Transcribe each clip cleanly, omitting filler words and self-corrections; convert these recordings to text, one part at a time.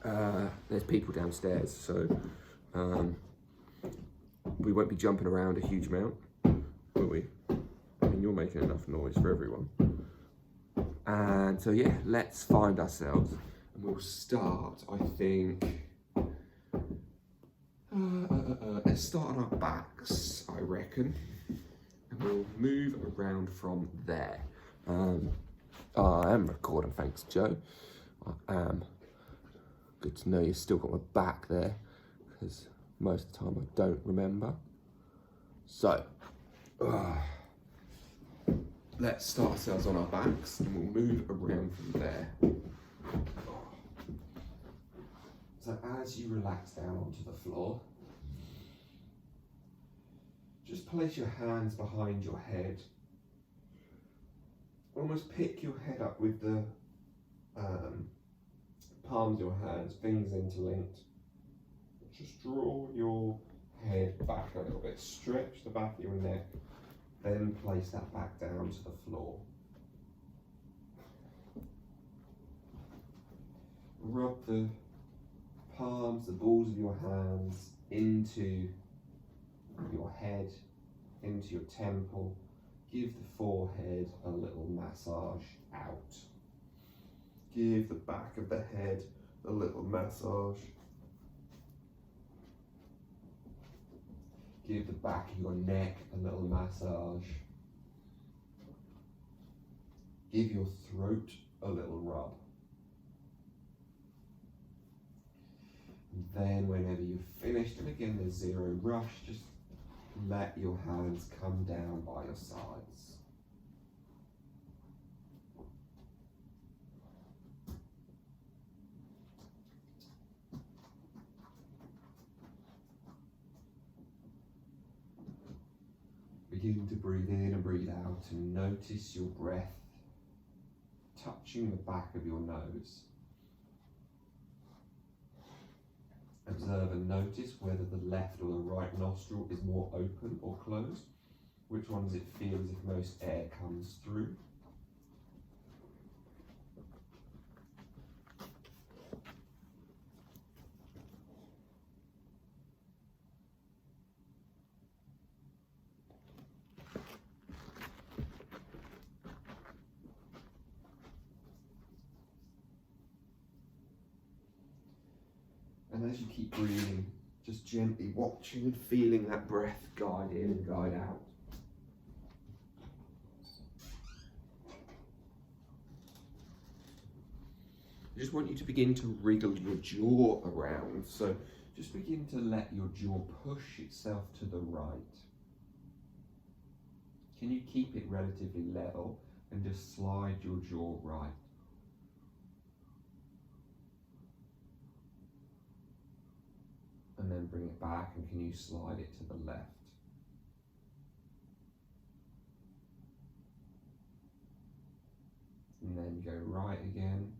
there's people downstairs, so we won't be jumping around a huge amount, will we? I mean, you're making enough noise for everyone. And so yeah, let's find ourselves, and we'll start, I think, let's start on our backs, I reckon, and we'll move around from there. I am recording, thanks Joe. I am. Good to know you've still got my back there, because most of the time I don't remember. So, let's start ourselves on our backs and we'll move around from there. So as you relax down onto the floor, just place your hands behind your head. Almost pick your head up with the palms of your hands, fingers interlinked. Just draw your head back a little bit, stretch the back of your neck, then place that back down to the floor. Rub the palms, the balls of your hands into your head, into your temple. Give the forehead a little massage out. Give the back of the head a little massage. Give the back of your neck a little massage. Give your throat a little rub. And then whenever you've finished, and again there's zero rush, just let your hands come down by your sides. Begin to breathe in and breathe out, and notice your breath touching the back of your nose. Observe and notice whether the left or the right nostril is more open or closed. Which one does it feel as if most air comes through? And as you keep breathing, just gently watching and feeling that breath guide in and guide out. I just want you to begin to wriggle your jaw around. So just begin to let your jaw push itself to the right. Can you keep it relatively level and just slide your jaw right? And then bring it back, and can you slide it to the left? And then go right again.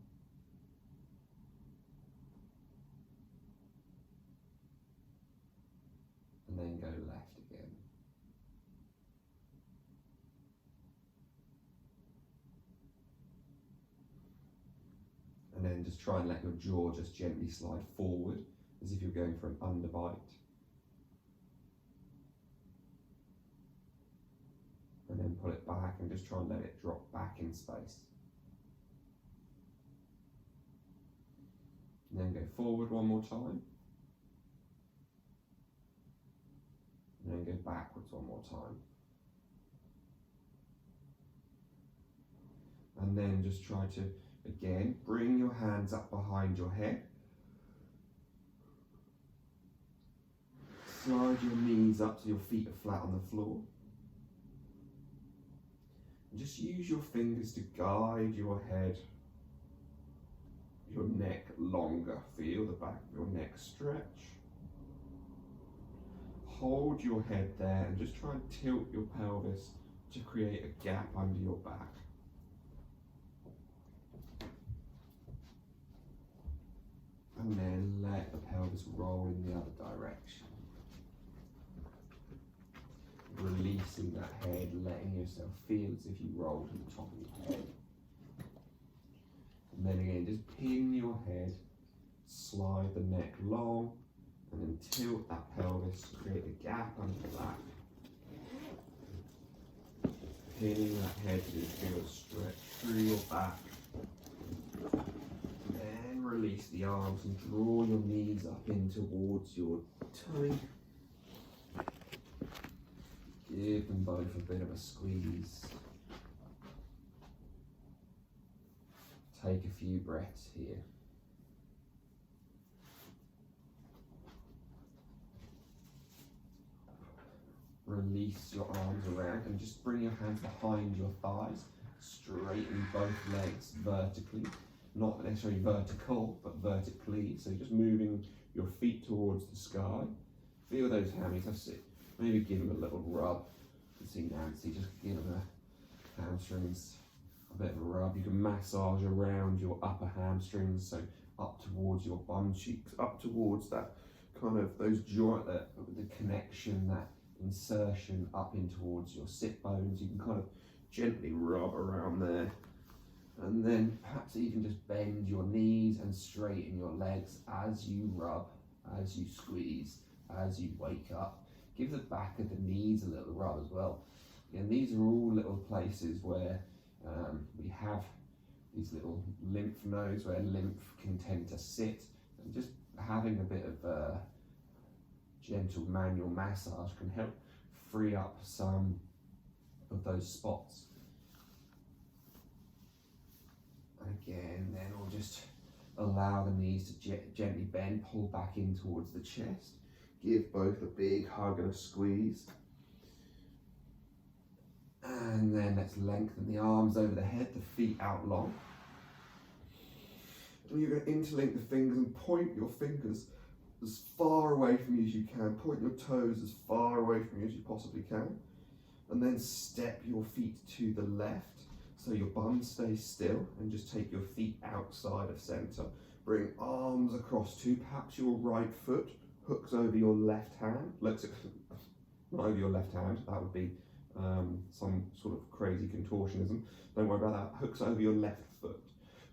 And then go left again. And then just try and let your jaw just gently slide forward, as if you're going for an underbite. And then pull it back and just try and let it drop back in space. And then go forward one more time. And then go backwards one more time. And then just try to, again, bring your hands up behind your head. Slide your knees up so your feet are flat on the floor. And just use your fingers to guide your head, your neck longer. Feel the back of your neck stretch. Hold your head there and just try and tilt your pelvis to create a gap under your back. And then let the pelvis roll in the other direction. Releasing that head, letting yourself feel as if you roll to the top of your head. And then again, just pin your head slide the neck long, and then tilt that pelvis, create a gap under the back. Pinning that head so you feel a stretch through your back. Then release the arms and draw your knees up in towards your tummy. Give them both a bit of a squeeze. Take a few breaths here. Release your arms around and just bring your hands behind your thighs. Straighten both legs vertically. Not necessarily vertical, but vertically. So just moving your feet towards the sky. Feel those hammies, that's it. Maybe give them a little rub. You can see Nancy, just give them the hamstrings a bit of a rub. You can massage around your upper hamstrings, so up towards your bum cheeks, up towards that kind of those joint, the connection, that insertion up in towards your sit bones. You can kind of gently rub around there, and then perhaps even just bend your knees and straighten your legs as you rub, as you squeeze, as you wake up. Give the back of the knees a little rub as well. And these are all little places where we have these little lymph nodes where lymph can tend to sit, and just having a bit of gentle manual massage can help free up some of those spots. Again, then we'll just allow the knees to gently bend, pull back in towards the chest. Give both a big hug and a squeeze. And then let's lengthen the arms over the head, the feet out long. And you're going to interlink the fingers and point your fingers as far away from you as you can. Point your toes as far away from you as you possibly can. And then step your feet to the left so your bum stays still, and just take your feet outside of center. Bring arms across to perhaps your right foot hooks over your left hand. Not over your left hand, that would be some sort of crazy contortionism. Don't worry about that. Hooks over your left foot.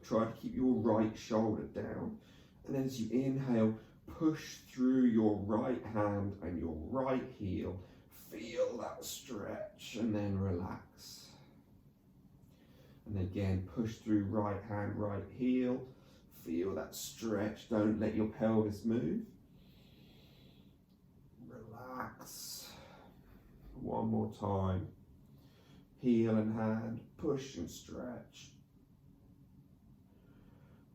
Try to keep your right shoulder down, and then as you inhale, push through your right hand and your right heel. Feel that stretch, and then relax. And again, push through right hand, right heel. Feel that stretch. Don't let your pelvis move. Relax. One more time. Heel and hand, push and stretch.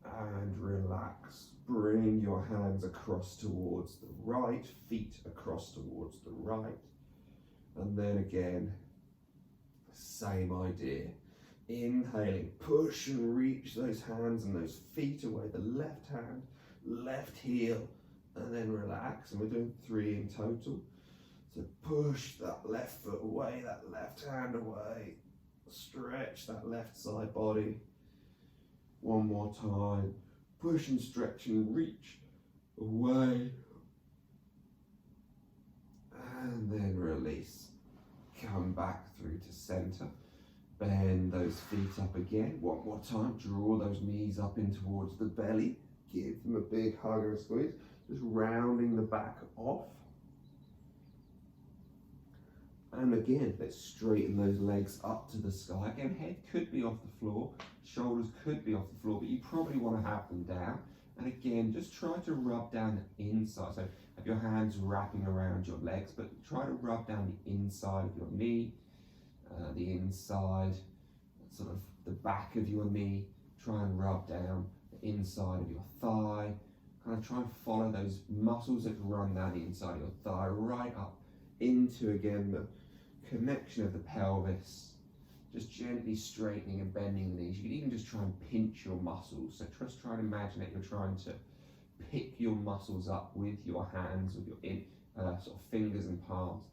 And relax. Bring your hands across towards the right, feet across towards the right. And then again, same idea. Inhaling, push and reach those hands and those feet away. The left hand, left heel, and then relax. And we're doing 3 in total. So push that left foot away, that left hand away. Stretch that left side body. One more time. Push and stretch and reach away. And then release. Come back through to center. Bend those feet up again. One more time. Draw those knees up in towards the belly. Give them a big hug and a squeeze. Just rounding the back off. And again, let's straighten those legs up to the sky. Again, head could be off the floor. Shoulders could be off the floor, but you probably want to have them down. And again, just try to rub down the inside. So have your hands wrapping around your legs, but try to rub down the inside of your knee. The inside, sort of the back of your knee. Try and rub down the inside of your thigh. Kind of try and follow those muscles that run down the inside of your thigh, right up into, again, the connection of the pelvis. Just gently straightening and bending the knees. You can even just try and pinch your muscles. So just try and imagine that you're trying to pick your muscles up with your hands, with your sort of fingers and palms.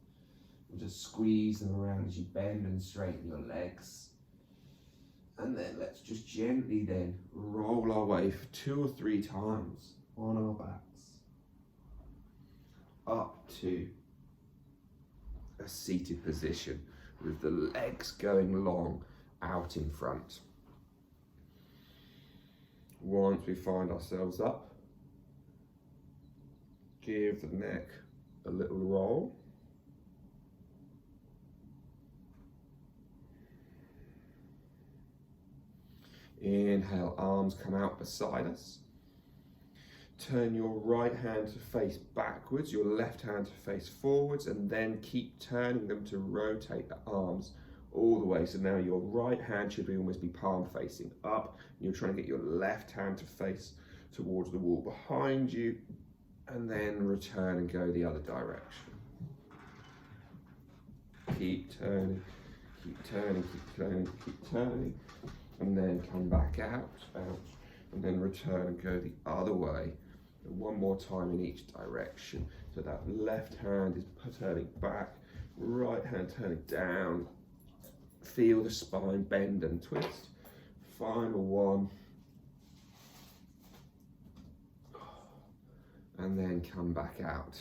And just squeeze them around as you bend and straighten your legs. And then let's just gently then roll our way for 2 or 3 times on our backs. Up to a seated position with the legs going long out in front. Once we find ourselves up, Give the neck a little roll. Inhale, arms come out beside us. Turn your right hand to face backwards, your left hand to face forwards, and then keep turning them to rotate the arms all the way. So now your right hand should almost be palm facing up. You're trying to get your left hand to face towards the wall behind you, and then return and go the other direction. Keep turning, keep turning, keep turning, keep turning, and then come back out, bounce, and then return and go the other way. And one more time in each direction. So that left hand is turning back, right hand turning down. Feel the spine bend and twist. Final one. And then come back out.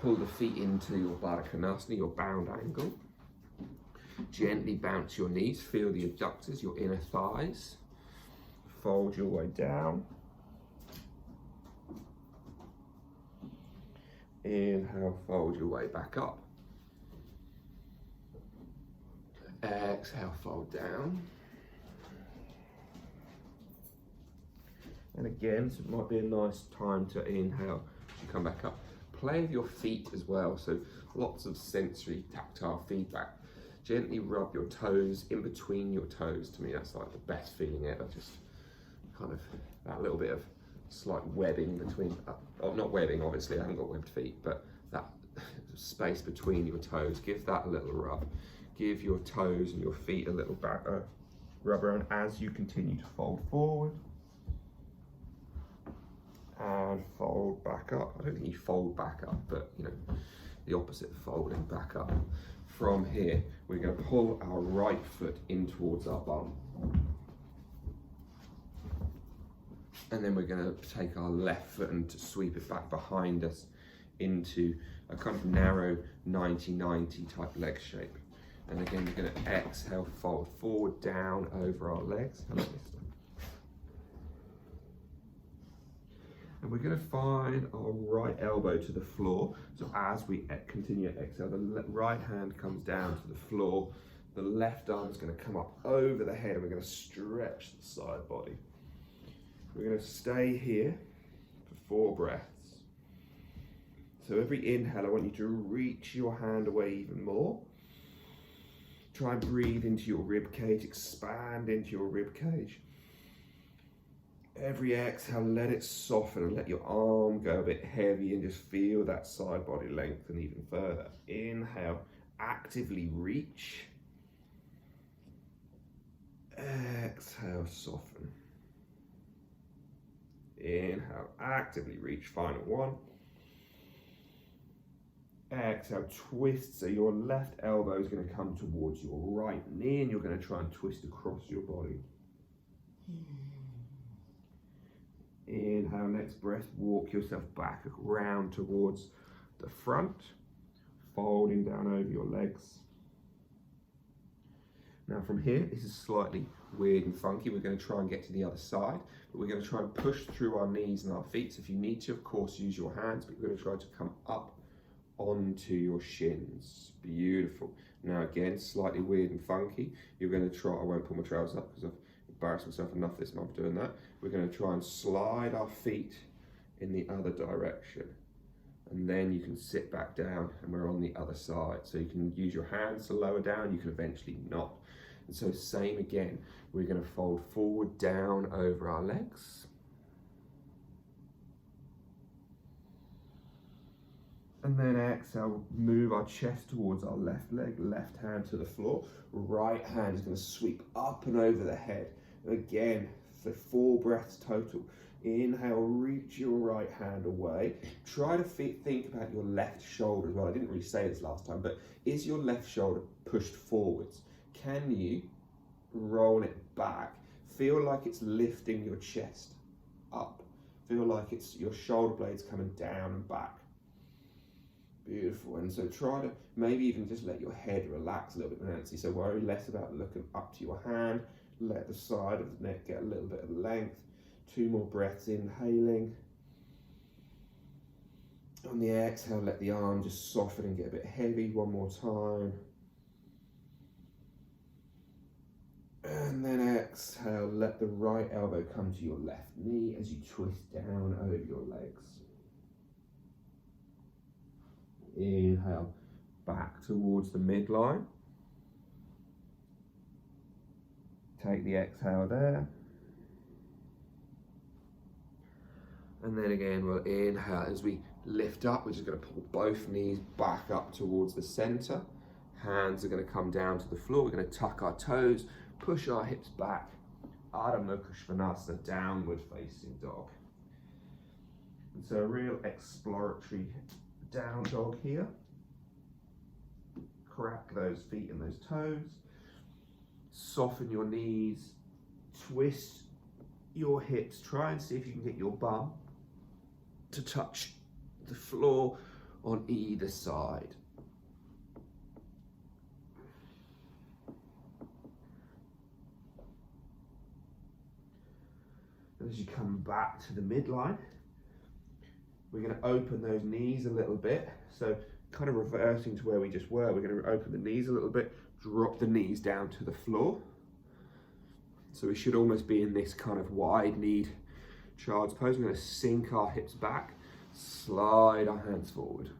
Pull the feet into your Mandukasana, your bound angle. Gently bounce your knees, feel the adductors, your inner thighs. Fold your way down. Inhale, fold your way back up. Exhale, fold down. And again, so it might be a nice time to inhale as you come back up. Play with your feet as well, so lots of sensory, tactile feedback. Gently rub your toes in between your toes. To me, that's like the best feeling ever. Just kind of that little bit of slight webbing between, not webbing, obviously, I haven't got webbed feet, but that space between your toes. Give that a little rub. Give your toes and your feet a little rub around as you continue to fold forward. And fold back up. I don't think you fold back up, but you know, the opposite of folding back up. From here, we're going to pull our right foot in towards our bum. And then we're going to take our left foot and sweep it back behind us into a kind of narrow 90-90 type leg shape. And again, we're going to exhale, fold forward, down over our legs. And we're going to find our right elbow to the floor. So as we continue to exhale, the right hand comes down to the floor. The left arm is going to come up over the head, and we're going to stretch the side body. We're going to stay here for 4 breaths. So every inhale, I want you to reach your hand away even more. Try and breathe into your rib cage, expand into your rib cage. Every exhale, let it soften and let your arm go a bit heavy and just feel that side body lengthen even further. Inhale, actively reach. Exhale, soften. Inhale, actively reach, final one. Exhale, twist, so your left elbow is going to come towards your right knee and you're going to try and twist across your body. Inhale, next breath, walk yourself back around towards the front, folding down over your legs. Now from here, this is slightly weird and funky. We're going to try and get to the other side, but we're going to try and push through our knees and our feet. So if you need to, of course, use your hands, but you're going to try to come up onto your shins. Beautiful. Now again, slightly weird and funky. You're going to try, I won't pull my trousers up because I've embarrassed myself enough this month doing that. We're going to try and slide our feet in the other direction. And then you can sit back down and we're on the other side. So you can use your hands to lower down, you can eventually not. And so same again, we're going to fold forward, down over our legs. And then exhale, move our chest towards our left leg, left hand to the floor. Right hand is going to sweep up and over the head. Again, for 4 breaths total. Inhale, reach your right hand away. Try to think about your left shoulder as well. I didn't really say this last time, but is your left shoulder pushed forwards? Can you roll it back? Feel like it's lifting your chest up. Feel like it's your shoulder blades coming down and back. Beautiful. And so try to maybe even just let your head relax a little bit, Nancy. So worry less about looking up to your hand. Let the side of the neck get a little bit of length. 2 more breaths, inhaling. the exhale, let the arm just soften and get a bit heavy. One more time. And then exhale, let the right elbow come to your left knee as you twist down over your legs. Inhale, back towards the midline. Take the exhale there. And then again, we'll inhale as we lift up. We're just going to pull both knees back up towards the center. Hands are going to come down to the floor. We're going to tuck our toes, push our hips back. Mandukasana, downward facing dog. And so a real exploratory down dog here. Crack those feet and those toes. Soften your knees. Twist your hips. Try and see if you can get your bum to touch the floor on either side. And as you come back to the midline, we're going to open those knees a little bit. So kind of reversing to where we just were. We're going to open the knees a little bit, drop the knees down to the floor. So we should almost be in this kind of wide-kneed child's pose. We're going to sink our hips back, slide our hands forward.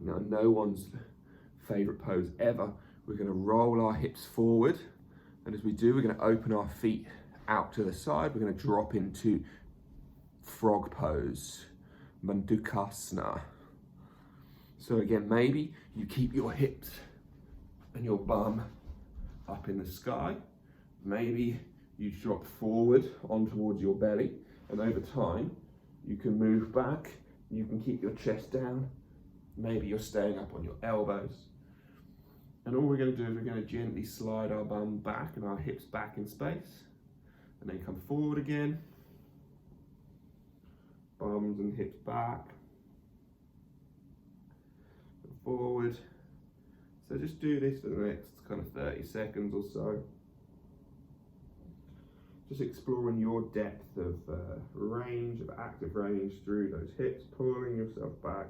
Now, no one's favourite pose ever. We're going to roll our hips forward, and as we do, we're going to open our feet out to the side. We're going to drop into frog pose, Mandukasana. So again, maybe you keep your hips and your bum up in the sky. Maybe you drop forward on towards your belly, and over time you can move back. You can keep your chest down. Maybe you're staying up on your elbows. And all we're going to do is we're going to gently slide our bum back and our hips back in space, and then come forward again. Bums and hips back, and forward. So just do this for the next kind of 30 seconds or so. Just exploring your depth of range, of active range through those hips, pulling yourself back.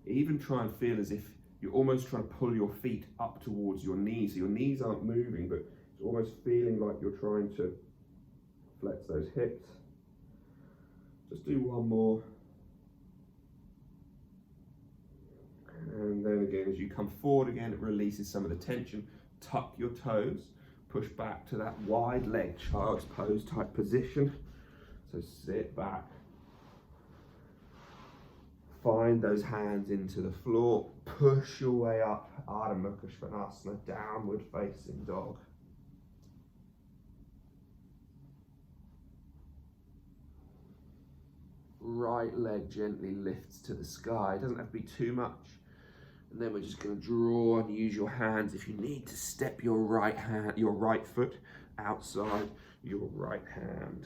Even try and feel as if you're almost trying to pull your feet up towards your knees. So your knees aren't moving, but it's almost feeling like you're trying to flex those hips. Just do one more. And then again, as you come forward again, it releases some of the tension. Tuck your toes, push back to that wide leg child's pose type position. So sit back. Find those hands into the floor. Push your way up. Mandukasana, downward facing dog. Right leg gently lifts to the sky. It doesn't have to be too much. And then we're just going to draw and use your hands if you need to step your right foot outside your right hand.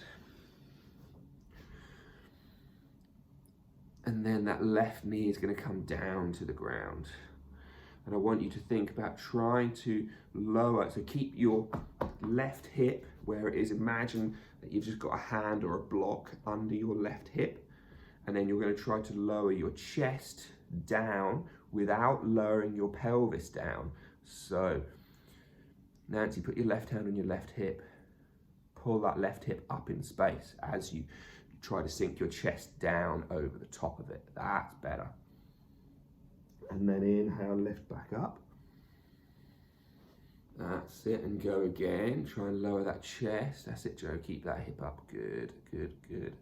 And then that left knee is going to come down to the ground. And I want you to think about trying to lower, so keep your left hip where it is. Imagine that you've just got a hand or a block under your left hip. And then you're going to try to lower your chest down without lowering your pelvis down. So, Nancy, put your left hand on your left hip. Pull that left hip up in space as you try to sink your chest down over the top of it. That's better. And then inhale, lift back up. That's it, and go again. Try and lower that chest. That's it, Joe. Keep that hip up. Good, good, good.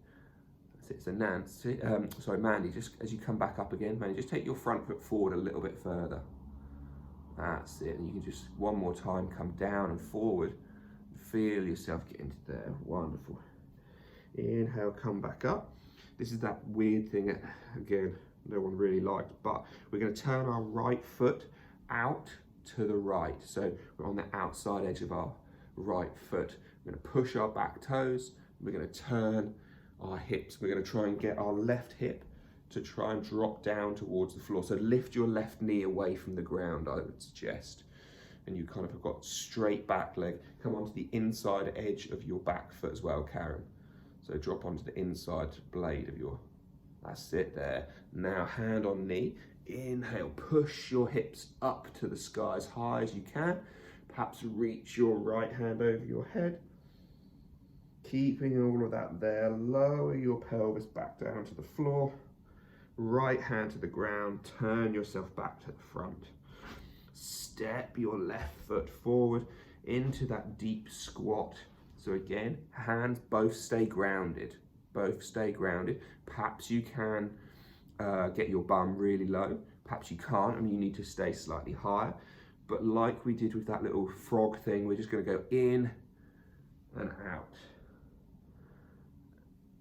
That's it. So Nancy, Mandy, just as you come back up again, Mandy, just take your front foot forward a little bit further. That's it. And you can just one more time come down and forward. Feel yourself getting to there. Wonderful. Inhale, come back up. This is that weird thing that, again, no one really liked, but we're going to turn our right foot out to the right. So we're on the outside edge of our right foot. We're going to push our back toes. We're going to turn our hips. We're going to try and get our left hip to try and drop down towards the floor. So lift your left knee away from the ground, I would suggest. and you kind of have got straight back leg. Come onto the inside edge of your back foot as well, Karen. So drop onto the inside blade of your, that's it there. Now hand on knee, inhale, push your hips up to the sky as high as you can. Perhaps reach your right hand over your head. Keeping all of that there, lower your pelvis back down to the floor. Right hand to the ground, turn yourself back to the front. Step your left foot forward into that deep squat. So again, hands both stay grounded. Both stay grounded. Perhaps you can get your bum really low. Perhaps you can't, and you need to stay slightly higher. But like we did with that little frog thing, we're just going to go in and out.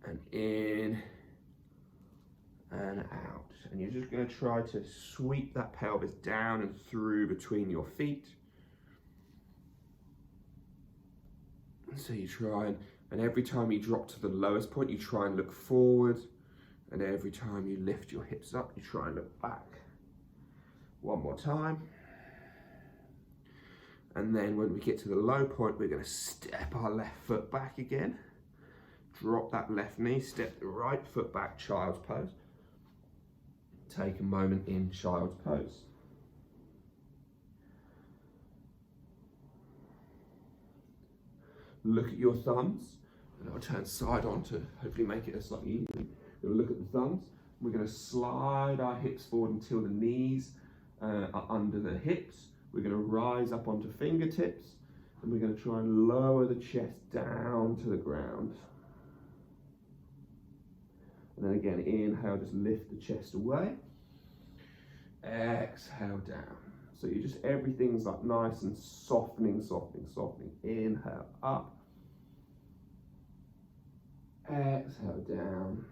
And in and out. And you're just going to try to sweep that pelvis down and through between your feet. So you try and every time you drop to the lowest point, you try and look forward. And every time you lift your hips up, you try and look back. One more time. And then when we get to the low point, we're going to step our left foot back again. Drop that left knee, step the right foot back, child's pose. Take a moment in child's pose. Look at your thumbs, and I'll turn side on to hopefully make it a slightly easier. We'll look at the thumbs. We're going to slide our hips forward until the knees are under the hips. We're going to rise up onto fingertips, and we're going to try and lower the chest down to the ground. And then again, inhale, just lift the chest away. Exhale down. So you just, everything's like nice and softening, softening, softening. Inhale up. Exhale down.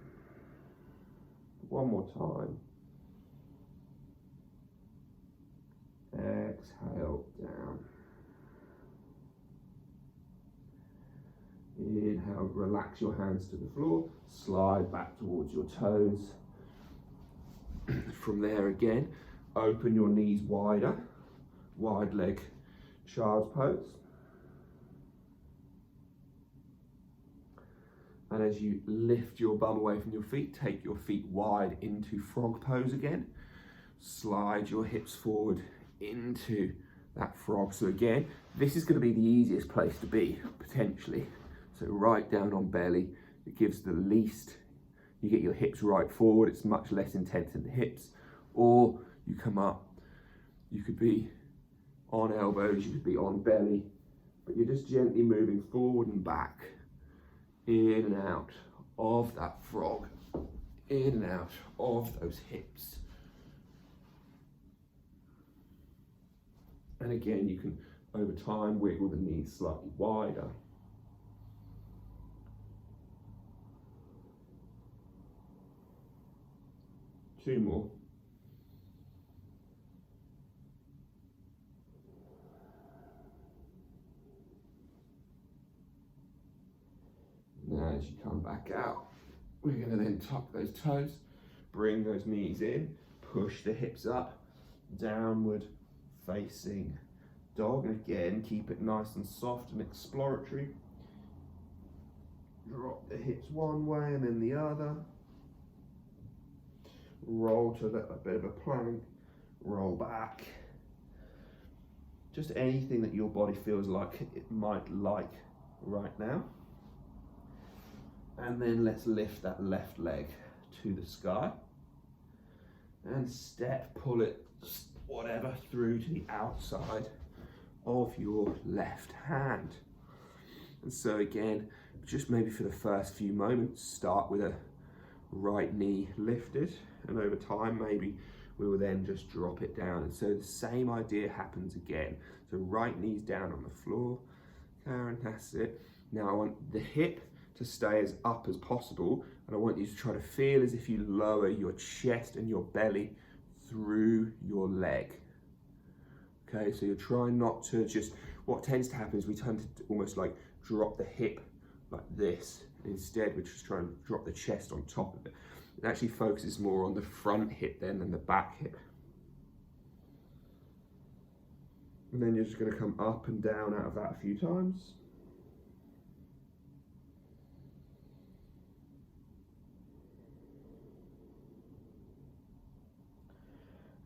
One more time. Exhale down. Inhale, relax your hands to the floor. Slide back towards your toes. From there again, open your knees wider. Wide leg child's pose. And as you lift your bum away from your feet, take your feet wide into frog pose again. Slide your hips forward into that frog. So again, this is going to be the easiest place to be, potentially. So right down on belly, it gives the least, you get your hips right forward, it's much less intense in the hips. Or you come up, you could be on elbows, you could be on belly, but you're just gently moving forward and back, in and out of that frog, in and out of those hips. And again, you can, over time, wiggle the knees slightly wider. Two more. Now as you come back out, we're going to then tuck those toes, bring those knees in, push the hips up, downward facing dog. And again, keep it nice and soft and exploratory. Drop the hips one way and then the other. Roll to a bit of a plank, roll back. Just anything that your body feels like it might like right now. And then let's lift that left leg to the sky. And step, pull it, whatever, through to the outside of your left hand. And so again, just maybe for the first few moments, start with a right knee lifted, and over time maybe we will then just drop it down. And so the same idea happens again. So right knee's down on the floor. Karen, that's it. Now I want the hip to stay as up as possible, and I want you to try to feel as if you lower your chest and your belly through your leg. Okay, so you're trying not to just, what tends to happen is we tend to almost like drop the hip like this. Instead, we're just trying to drop the chest on top of it. It actually focuses more on the front hip then than the back hip. And then you're just going to come up and down out of that a few times.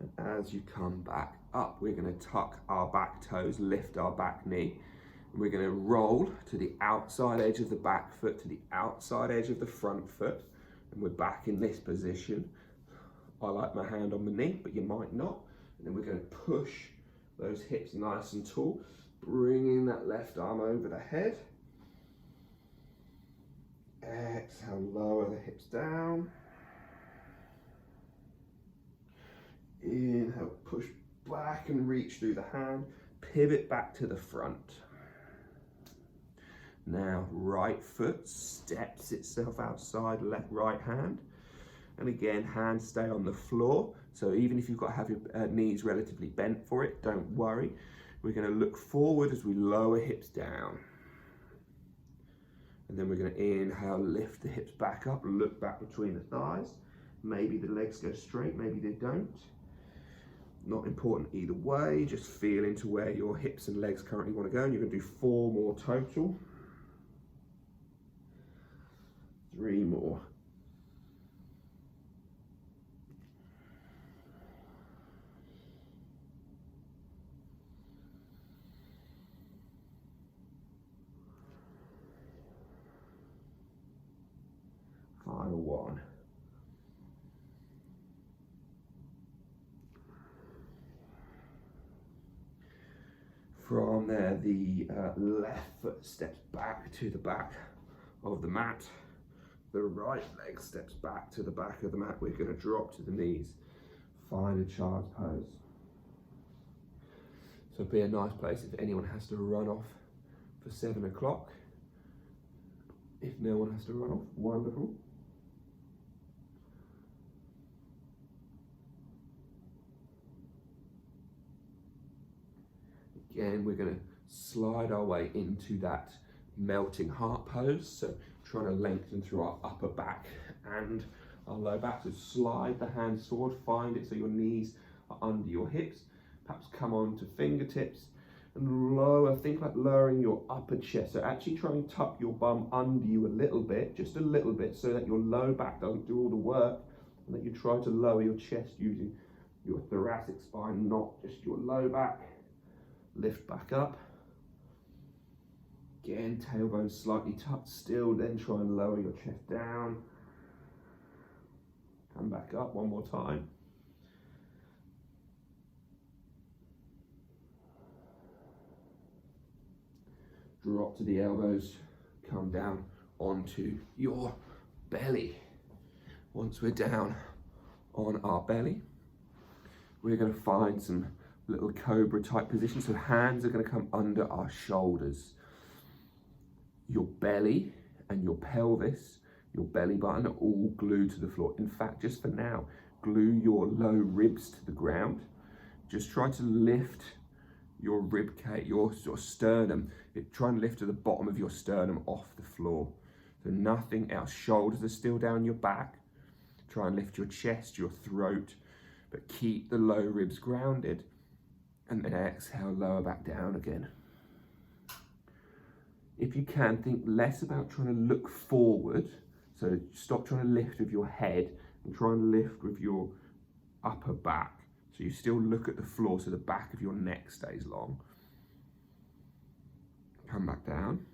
And as you come back up, we're going to tuck our back toes, lift our back knee. And we're going to roll to the outside edge of the back foot, to the outside edge of the front foot. And we're back in this position. I like my hand on my knee, but you might not. And then we're going to push those hips nice and tall, bringing that left arm over the head. Exhale, lower the hips down. Inhale, push back and reach through the hand, pivot back to the front. Now, right foot steps itself outside, right hand. And again, hands stay on the floor. So even if you've got to have your knees relatively bent for it, don't worry. We're going to look forward as we lower hips down. And then we're going to inhale, lift the hips back up, look back between the thighs. Maybe the legs go straight, maybe they don't. Not important either way, just feel into where your hips and legs currently want to go. And you're going to do 4 more total. 3 more. 1. From there, the left foot steps back to the back of the mat. The right leg steps back to the back of the mat. We're going to drop to the knees. Find a child's pose. So be a nice place if anyone has to run off for 7 o'clock. If no one has to run off, wonderful. Again, we're going to slide our way into that melting heart pose. So trying to lengthen through our upper back and our lower back. So slide the hands forward, find it so your knees are under your hips. Perhaps come on to fingertips and lower. Think about lowering your upper chest. So actually try and tuck your bum under you a little bit, just a little bit, so that your low back doesn't do all the work, and that you try to lower your chest using your thoracic spine, not just your low back. Lift back up. Again, tailbone slightly tucked still, then try and lower your chest down. Come back up 1 more time. Drop to the elbows, come down onto your belly. Once we're down on our belly, we're going to find some little cobra type position. So hands are going to come under our shoulders. Your belly and your pelvis, your belly button are all glued to the floor. In fact, just for now, glue your low ribs to the ground. Just try to lift your rib cage, your sternum. Try and lift to the bottom of your sternum off the floor. So nothing else. Shoulders are still down your back. Try and lift your chest, your throat, but keep the low ribs grounded. And then exhale, lower back down again. If you can, think less about trying to look forward. So stop trying to lift with your head and try and lift with your upper back. So you still look at the floor so the back of your neck stays long. Come back down.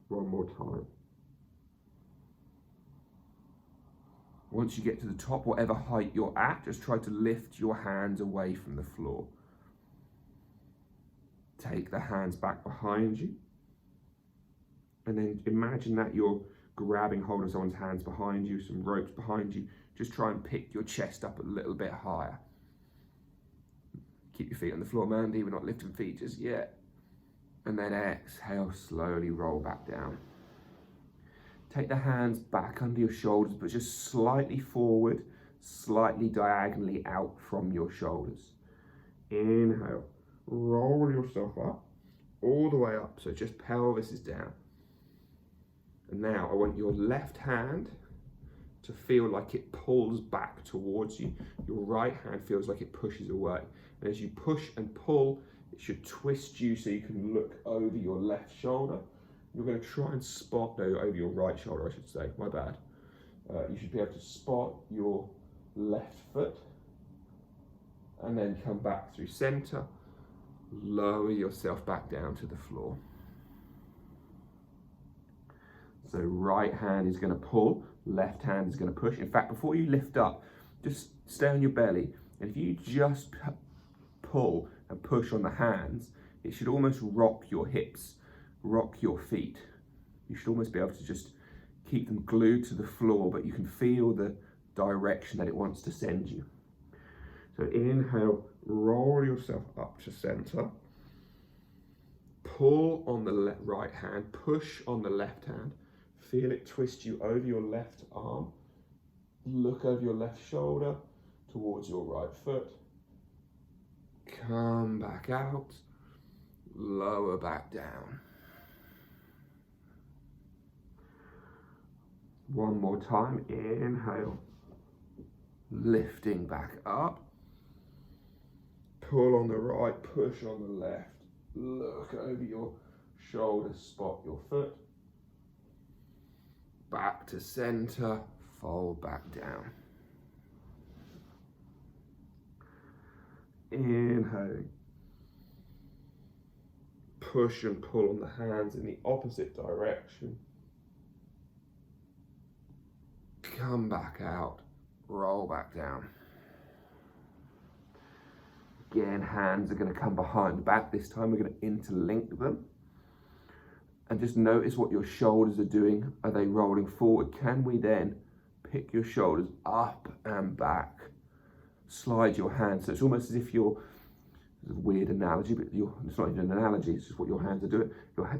1 more time. Once you get to the top, whatever height you're at, just try to lift your hands away from the floor. Take the hands back behind you. And then imagine that you're grabbing hold of someone's hands behind you, some ropes behind you. Just try and pick your chest up a little bit higher. Keep your feet on the floor, Mandy. We're not lifting feet just yet. And then exhale, slowly roll back down. Take the hands back under your shoulders, but just slightly forward, slightly diagonally out from your shoulders. Inhale, roll yourself up, all the way up, so just pelvis is down. And now I want your left hand to feel like it pulls back towards you. Your right hand feels like it pushes away. And as you push and pull, it should twist you so you can look over your left shoulder. You're going to try and spot, no, over your right shoulder, I should say, my bad. You should be able to spot your left foot and then come back through center. Lower yourself back down to the floor. So right hand is going to pull, left hand is going to push. In fact, before you lift up, just stay on your belly. And if you just pull and push on the hands, it should almost rock your hips, rock your feet. You should almost be able to just keep them glued to the floor, but you can feel the direction that it wants to send you. So inhale, roll yourself up to center. Pull on the right hand, push on the left hand. Feel it twist you over your left arm. Look over your left shoulder towards your right foot. Come back out, lower back down. One more time, inhale, lifting back up. Pull on the right, push on the left. Look over your shoulder, spot your foot. Back to center, fold back down. Inhaling. Push and pull on the hands in the opposite direction. Come back out, roll back down. Again, hands are going to come behind the back. This time we're going to interlink them. And just notice what your shoulders are doing. Are they rolling forward? Can we then pick your shoulders up and back? Slide your hands. So it's almost as if you're, it's a weird analogy, but it's not even an analogy, it's just what your hands are doing.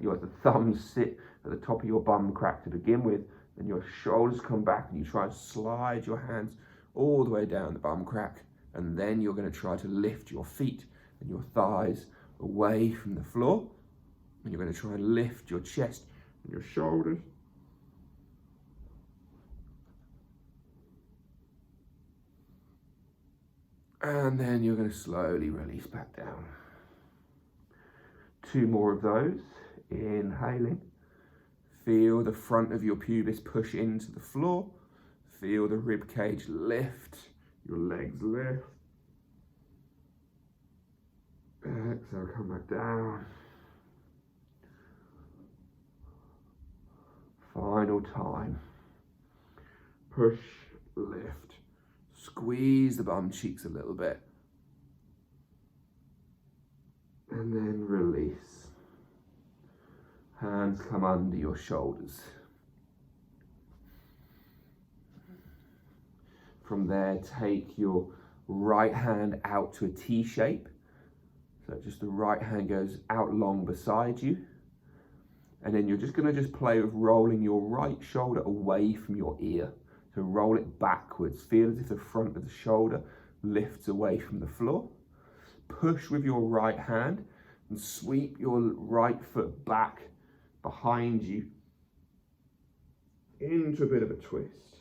Your the thumbs sit at the top of your bum crack to begin with, and your shoulders come back, and you try and slide your hands all the way down the bum crack, and then you're going to try to lift your feet and your thighs away from the floor, and you're going to try and lift your chest and your shoulders. And then you're going to slowly release back down. 2 more of those. Inhaling. Feel the front of your pubis push into the floor. Feel the rib cage lift. Your legs lift. Exhale, come back down. Final time. Push, lift. Squeeze the bum cheeks a little bit. And then release. Hands come under your shoulders. From there, take your right hand out to a T shape. So just the right hand goes out long beside you. And then you're just going to play with rolling your right shoulder away from your ear. So roll it backwards. Feel as if the front of the shoulder lifts away from the floor. Push with your right hand and sweep your right foot back behind you into a bit of a twist.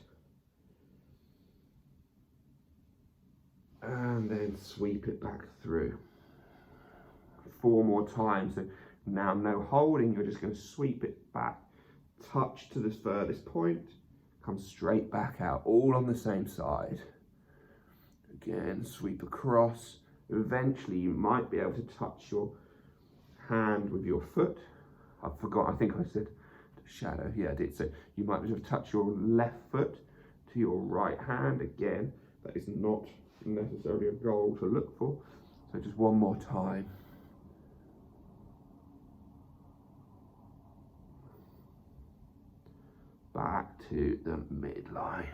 And then sweep it back through. 4 more times. So now no holding, you're just going to sweep it back, touch to this furthest point, come straight back out, all on the same side. Again, sweep across. Eventually you might be able to touch your hand with your foot. I forgot, I think I said shadow, yeah I did. So you might be able to touch your left foot to your right hand. Again, that is not necessarily a goal to look for. So just one more time. Back to the midline.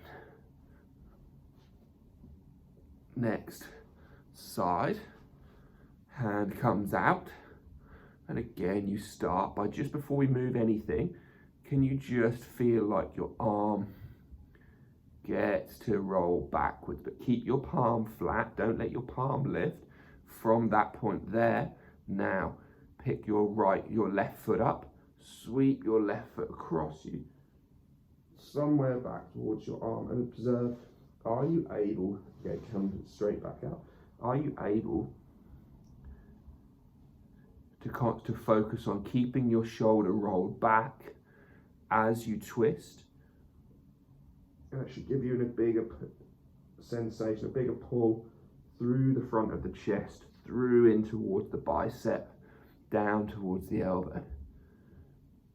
Next, side. Hand comes out. And again, you start by, just before we move anything, can you just feel like your arm gets to roll backwards, but keep your palm flat. Don't let your palm lift from that point there. Now, pick your left foot up, sweep your left foot across you. somewhere back towards your arm, and observe, are you able, okay, come straight back out, are you able to focus on keeping your shoulder rolled back as you twist? And that should give you a bigger sensation, a bigger pull through the front of the chest, through in towards the bicep, down towards the elbow.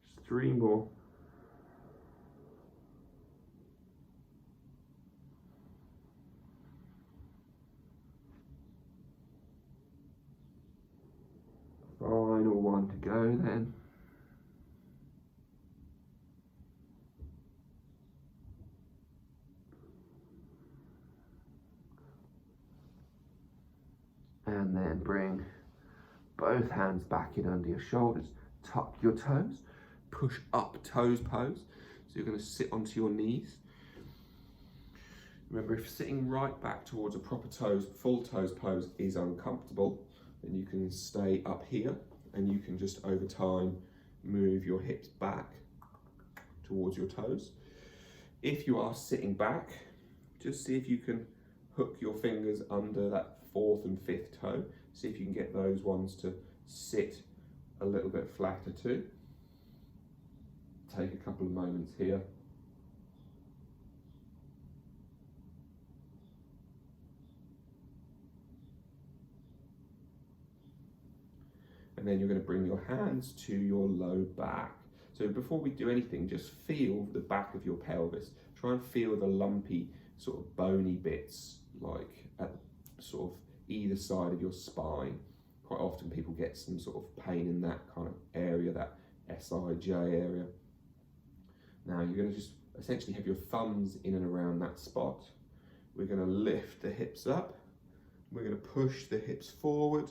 Just 3 more. Final one to go then. And then bring both hands back in under your shoulders, tuck your toes, push up toes pose. So you're going to sit onto your knees. Remember, if sitting right back towards a proper toes, full toes pose is uncomfortable, then you can stay up here and you can just over time move your hips back towards your toes. If you are sitting back, just see if you can hook your fingers under that 4th and 5th toe. See if you can get those ones to sit a little bit flatter too. Take a couple of moments here. And then you're going to bring your hands to your low back. So before we do anything, just feel the back of your pelvis. Try and feel the lumpy, sort of bony bits, like at sort of either side of your spine. Quite often people get some sort of pain in that kind of area, that SIJ area. Now you're going to just essentially have your thumbs in and around that spot. We're going to lift the hips up. We're going to push the hips forward.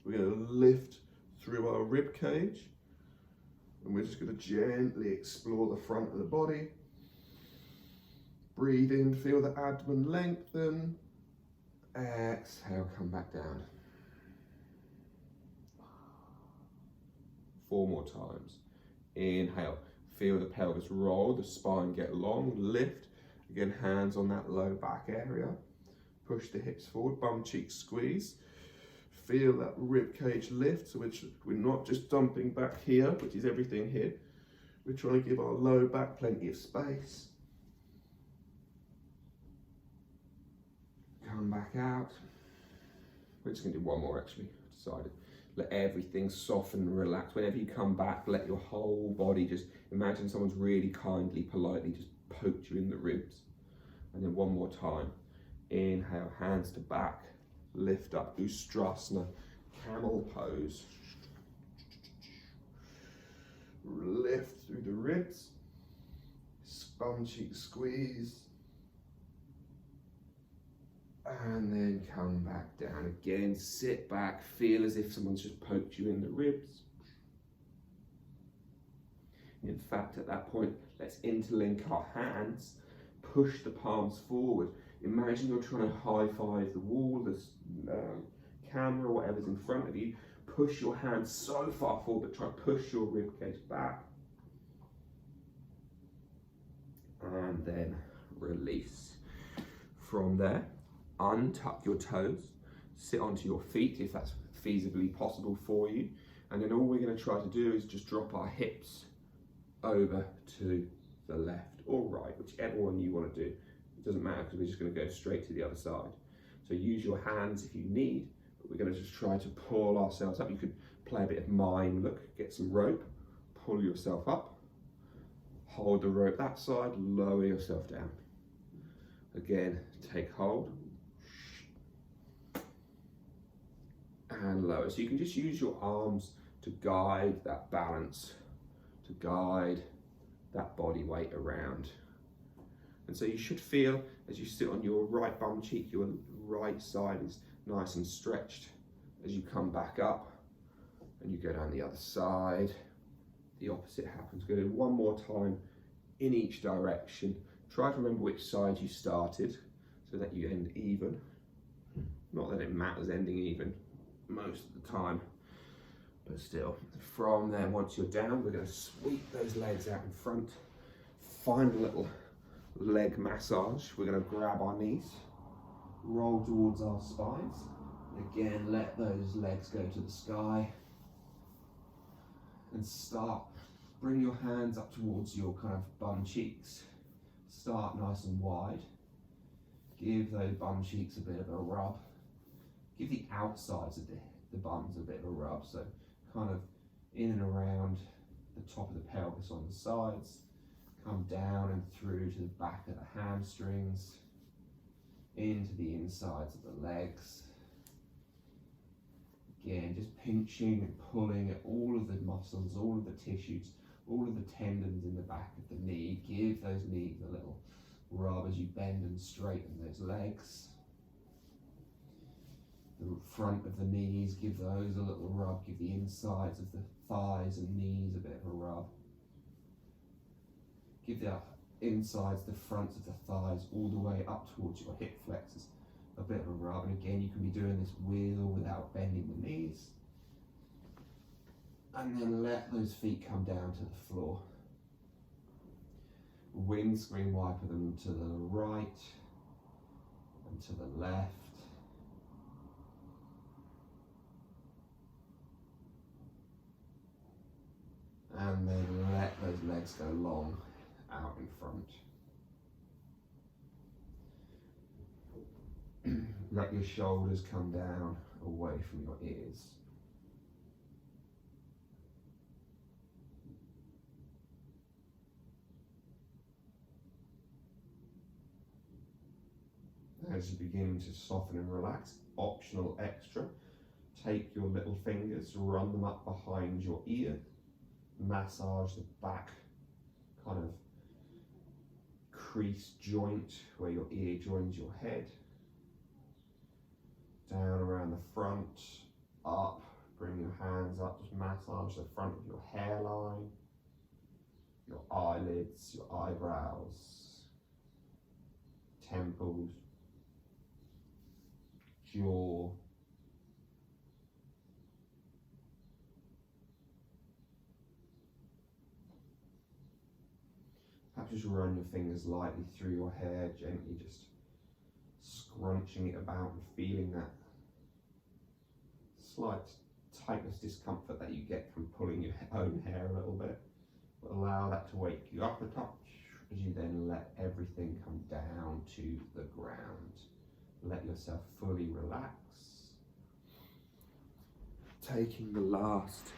We're going to lift through our rib cage, and we're just going to gently explore the front of the body. Breathe in, feel the abdomen lengthen. Exhale, come back down. 4 more times. Inhale, feel the pelvis roll, the spine get long, lift. Again, hands on that low back area. Push the hips forward, bum cheek squeeze. Feel that rib cage lift, so we're not just dumping back here, which is everything here. We're trying to give our low back plenty of space. Come back out. We're just going to do 1 more actually, decided. Let everything soften and relax. Whenever you come back, let your whole body just, imagine someone's really kindly, politely just poked you in the ribs. And then 1 more time. Inhale, hands to back. Lift up, Ustrasana, camel pose. Lift through the ribs, bum cheek squeeze, and then come back down again. Sit back, feel as if someone's just poked you in the ribs. In fact, at that point, let's interlink our hands, push the palms forward. Imagine you're trying to high-five the wall, the camera, whatever's in front of you. Push your hands so far forward, but try to push your ribcage back. And then release. From there, untuck your toes, sit onto your feet if that's feasibly possible for you. And then all we're going to try to do is just drop our hips over to the left or right, whichever one you want to do. It doesn't matter because we're just going to go straight to the other side. So use your hands if you need, but we're going to just try to pull ourselves up. You could play a bit of mime, look, get some rope, pull yourself up, hold the rope that side, lower yourself down. Again, take hold and lower. So you can just use your arms to guide that balance, to guide that body weight around. And so you should feel, as you sit on your right bum cheek, your right side is nice and stretched. As you come back up and you go down the other side, the opposite happens. Go 1 more time in each direction. Try to remember which side you started so that you end even. Not that it matters ending even most of the time, but still. From there, once you're down, we're going to sweep those legs out in front. final little leg massage. We're going to grab our knees, roll towards our spines. Again, let those legs go to the sky. And start, bring your hands up towards your kind of bum cheeks. Start nice and wide. Give those bum cheeks a bit of a rub. Give the outsides of the bums a bit of a rub. So kind of in and around the top of the pelvis on the sides. Come down and through to the back of the hamstrings. Into the insides of the legs. Again, just pinching and pulling at all of the muscles, all of the tissues, all of the tendons in the back of the knee. Give those knees a little rub as you bend and straighten those legs. The front of the knees, give those a little rub. Give the insides of the thighs and knees a bit of a rub. Give the insides, the fronts of the thighs, all the way up towards your hip flexors, a bit of a rub. And again, you can be doing this with or without bending the knees. And then let those feet come down to the floor. Windscreen wiper them to the right and to the left. And then let those legs go long out in front. Let your shoulders come down away from your ears. As you begin to soften and relax, optional extra, take your little fingers, run them up behind your ear, massage the back kind of crease joint where your ear joins your head. Down around the front, up, bring your hands up, just massage the front of your hairline, your eyelids, your eyebrows, temples, jaw, perhaps just run your fingers lightly through your hair, gently just scrunching it about and feeling that slight tightness, discomfort that you get from pulling your own hair a little bit. But allow that to wake you up a touch as you then let everything come down to the ground. Let yourself fully relax. Taking the last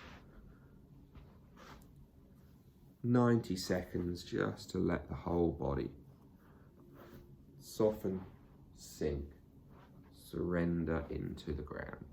90 seconds just to let the whole body soften, sink, surrender into the ground.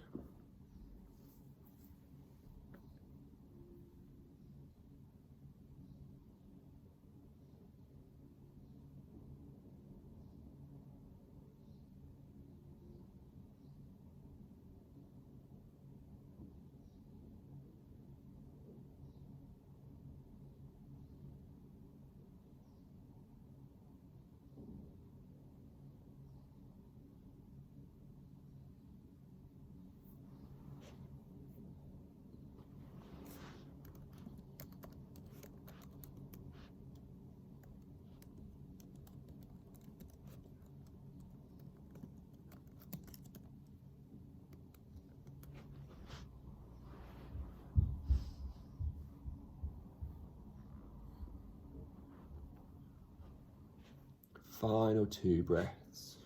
Final 2 breaths.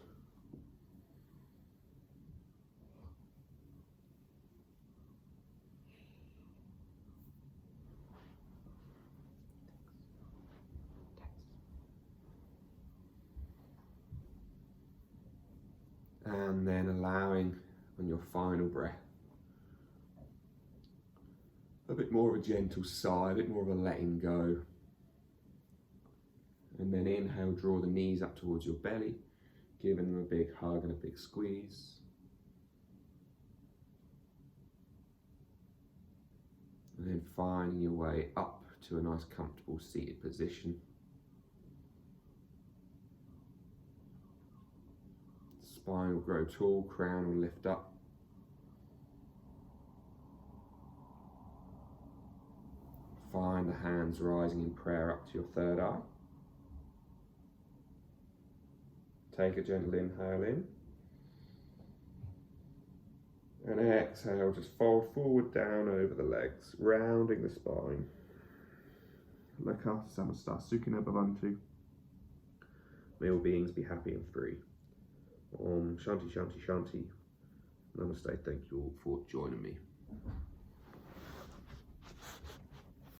And then allowing on your final breath a bit more of a gentle sigh, a bit more of a letting go. And then inhale, draw the knees up towards your belly, giving them a big hug and a big squeeze. And then finding your way up to a nice comfortable seated position. Spine will grow tall, crown will lift up. Find the hands rising in prayer up to your third eye. Take a gentle inhale in. And exhale, just fold forward down over the legs, rounding the spine. Mandukasana, Sukhina Bhavantu. May all beings be happy and free. Om Shanti Shanti Shanti. Namaste. Thank you all for joining me.